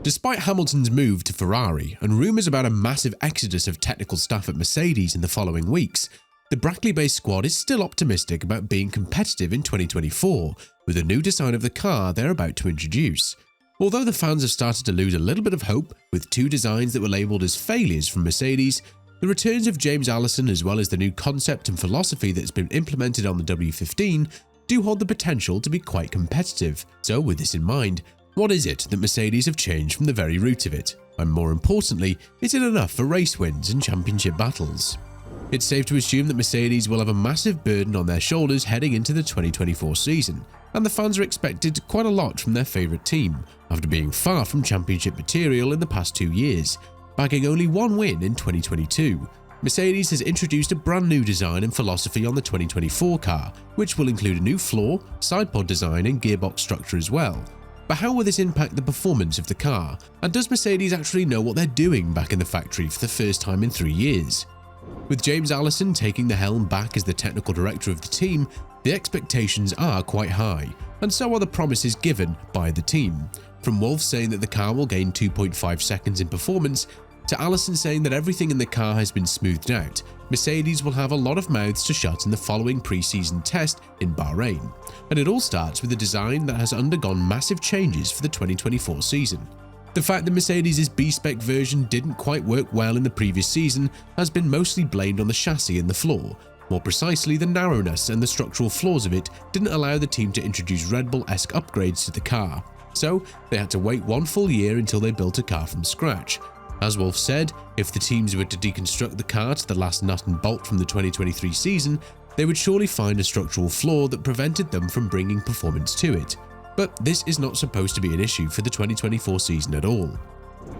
Despite Hamilton's move to Ferrari and rumours about a massive exodus of technical staff at Mercedes in the following weeks, the Brackley-based squad is still optimistic about being competitive in 2024 with a new design of the car they're about to introduce. Although the fans have started to lose a little bit of hope with two designs that were labelled as failures from Mercedes, the returns of James Allison as well as the new concept and philosophy that's been implemented on the W15 do hold the potential to be quite competitive. So with this in mind, what is it that Mercedes have changed from the very root of it? And more importantly, is it enough for race wins and championship battles? It's safe to assume that Mercedes will have a massive burden on their shoulders heading into the 2024 season, and the fans are expected quite a lot from their favourite team, after being far from championship material in the past 2 years, bagging only one win in 2022. Mercedes has introduced a brand new design and philosophy on the 2024 car, which will include a new floor, side pod design and gearbox structure as well. But how will this impact the performance of the car, and does Mercedes actually know what they're doing back in the factory for the first time in 3 years? With James Allison taking the helm back as the technical director of the team, the expectations are quite high, and so are the promises given by the team. From Wolff saying that the car will gain 2.5 seconds in performance, to Allison saying that everything in the car has been smoothed out, Mercedes will have a lot of mouths to shut in the following pre-season test in Bahrain. And it all starts with a design that has undergone massive changes for the 2024 season. The fact that Mercedes' B-spec version didn't quite work well in the previous season has been mostly blamed on the chassis and the floor. More precisely, the narrowness and the structural flaws of it didn't allow the team to introduce Red Bull-esque upgrades to the car. So they had to wait 1 full year until they built a car from scratch. As Wolff said, if the teams were to deconstruct the car to the last nut and bolt from the 2023 season, they would surely find a structural flaw that prevented them from bringing performance to it. But this is not supposed to be an issue for the 2024 season at all.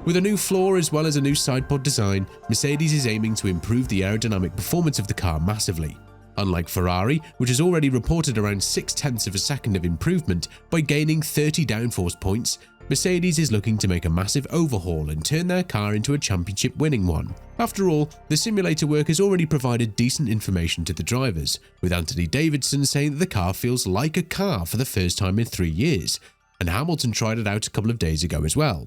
With a new floor as well as a new side pod design, Mercedes is aiming to improve the aerodynamic performance of the car massively. Unlike Ferrari, which has already reported around 0.6 of a second of improvement by gaining 30 downforce points, Mercedes is looking to make a massive overhaul and turn their car into a championship winning one. After all, the simulator work has already provided decent information to the drivers, with Anthony Davidson saying that the car feels like a car for the first time in 3 years, and Hamilton tried it out a couple of days ago as well.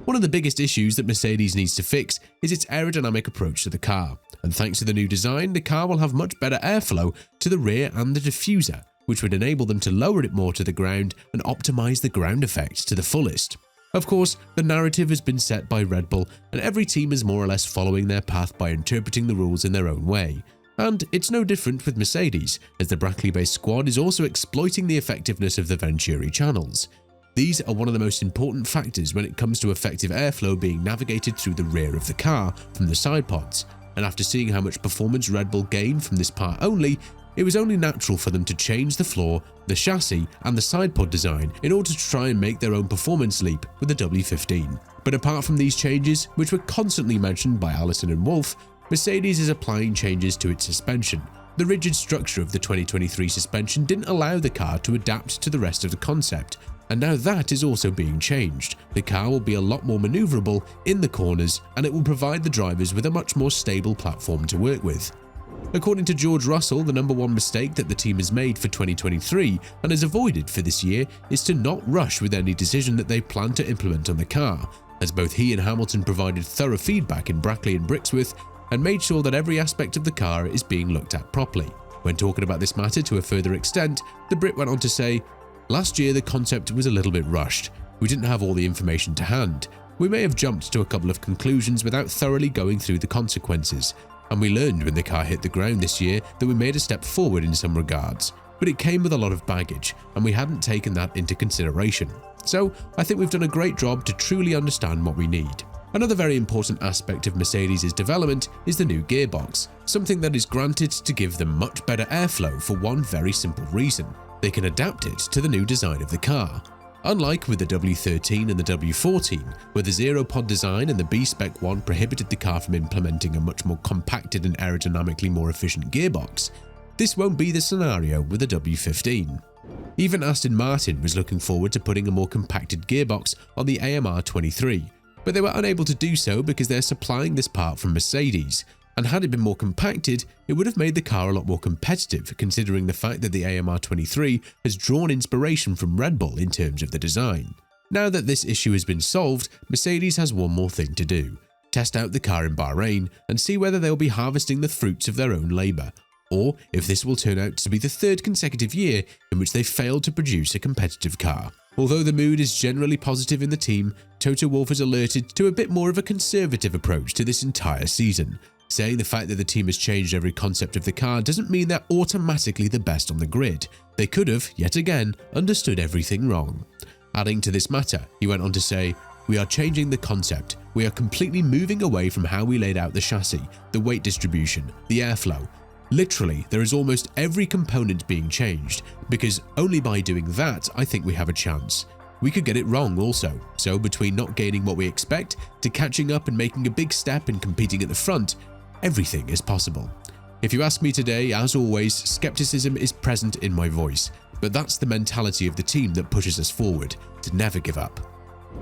One of the biggest issues that Mercedes needs to fix is its aerodynamic approach to the car, and thanks to the new design, the car will have much better airflow to the rear and the diffuser, which would enable them to lower it more to the ground and optimize the ground effect to the fullest. Of course, the narrative has been set by Red Bull, and every team is more or less following their path by interpreting the rules in their own way. And it's no different with Mercedes, as the Brackley-based squad is also exploiting the effectiveness of the Venturi channels. These are one of the most important factors when it comes to effective airflow being navigated through the rear of the car from the side pods, and after seeing how much performance Red Bull gained from this part only, it was only natural for them to change the floor, the chassis and the side pod design in order to try and make their own performance leap with the W15. But apart from these changes, which were constantly mentioned by Allison and Wolff, Mercedes is applying changes to its suspension. The rigid structure of the 2023 suspension didn't allow the car to adapt to the rest of the concept, and now that is also being changed. The car will be a lot more manoeuvrable in the corners, and it will provide the drivers with a much more stable platform to work with. According to George Russell, the number one mistake that the team has made for 2023 and has avoided for this year is to not rush with any decision that they plan to implement on the car, as both he and Hamilton provided thorough feedback in Brackley and Brixworth and made sure that every aspect of the car is being looked at properly. When talking about this matter to a further extent, the Brit went on to say, "Last year the concept was a little bit rushed. We didn't have all the information to hand. We may have jumped to a couple of conclusions without thoroughly going through the consequences. And we learned when the car hit the ground this year that we made a step forward in some regards, but it came with a lot of baggage and we hadn't taken that into consideration. So I think we've done a great job to truly understand what we need." Another very important aspect of Mercedes' development is the new gearbox, something that is granted to give them much better airflow for one very simple reason: they can adapt it to the new design of the car. Unlike with the W13 and the W14, where the zero-pod design and the B-spec one prohibited the car from implementing a much more compacted and aerodynamically more efficient gearbox, this won't be the scenario with the W15. Even Aston Martin was looking forward to putting a more compacted gearbox on the AMR 23, but they were unable to do so because they're supplying this part from Mercedes, and had it been more compacted, it would have made the car a lot more competitive, considering the fact that the AMR 23 has drawn inspiration from Red Bull in terms of the design. Now that this issue has been solved, Mercedes has one more thing to do: test out the car in Bahrain and see whether they'll be harvesting the fruits of their own labour, or if this will turn out to be the third consecutive year in which they failed to produce a competitive car. Although the mood is generally positive in the team, Toto Wolff has alerted to a bit more of a conservative approach to this entire season, saying the fact that the team has changed every concept of the car doesn't mean they're automatically the best on the grid. They could have, yet again, understood everything wrong. Adding to this matter, he went on to say, "We are changing the concept. We are completely moving away from how we laid out the chassis, the weight distribution, the airflow. Literally, there is almost every component being changed, because only by doing that, I think we have a chance. We could get it wrong also, so between not gaining what we expect to catching up and making a big step and competing at the front, everything is possible." If you ask me today, as always, skepticism is present in my voice, but that's the mentality of the team that pushes us forward, to never give up.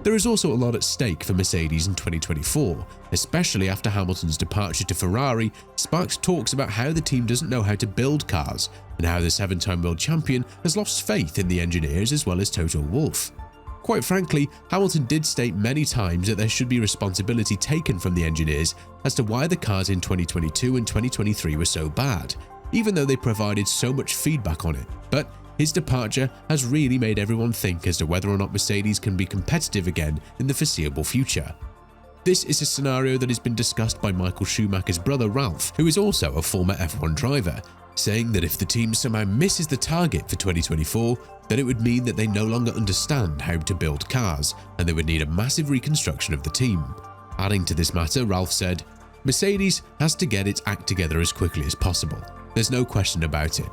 There is also a lot at stake for Mercedes in 2024, especially after Hamilton's departure to Ferrari sparks talks about how the team doesn't know how to build cars and how the 7-time world champion has lost faith in the engineers as well as Toto Wolff. Quite frankly, Hamilton did state many times that there should be responsibility taken from the engineers as to why the cars in 2022 and 2023 were so bad, even though they provided so much feedback on it. But his departure has really made everyone think as to whether or not Mercedes can be competitive again in the foreseeable future. This is a scenario that has been discussed by Michael Schumacher's brother Ralf, who is also a former F1 driver, saying that if the team somehow misses the target for 2024, then it would mean that they no longer understand how to build cars and they would need a massive reconstruction of the team. Adding to this matter, Ralf said, "Mercedes has to get its act together as quickly as possible. There's no question about it.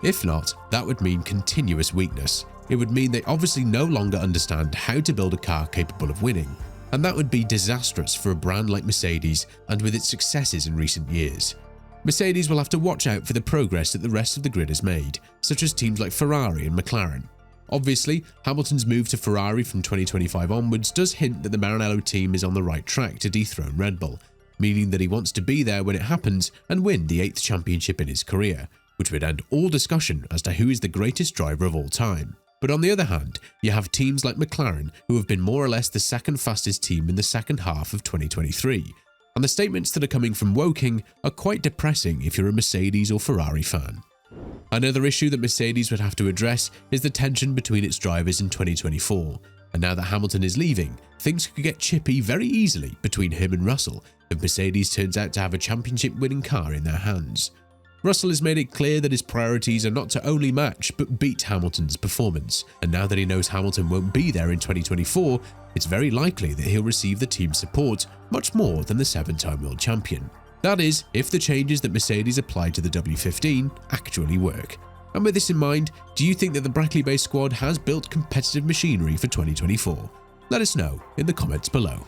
If not, that would mean continuous weakness. It would mean they obviously no longer understand how to build a car capable of winning, and that would be disastrous for a brand like Mercedes and with its successes in recent years. Mercedes will have to watch out for the progress that the rest of the grid has made, such as teams like Ferrari and McLaren. Obviously, Hamilton's move to Ferrari from 2025 onwards does hint that the Maranello team is on the right track to dethrone Red Bull, meaning that he wants to be there when it happens and win the 8th championship in his career, which would end all discussion as to who is the greatest driver of all time. But on the other hand, you have teams like McLaren who have been more or less the second fastest team in the second half of 2023, and the statements that are coming from Woking are quite depressing if you're a Mercedes or Ferrari fan. Another issue that Mercedes would have to address is the tension between its drivers in 2024, and now that Hamilton is leaving, things could get chippy very easily between him and Russell if Mercedes turns out to have a championship-winning car in their hands. Russell has made it clear that his priorities are not to only match but beat Hamilton's performance, and now that he knows Hamilton won't be there in 2024, it's very likely that he'll receive the team's support much more than the 7-time world champion. That is, if the changes that Mercedes applied to the W15 actually work. And with this in mind, do you think that the Brackley-based squad has built competitive machinery for 2024? Let us know in the comments below.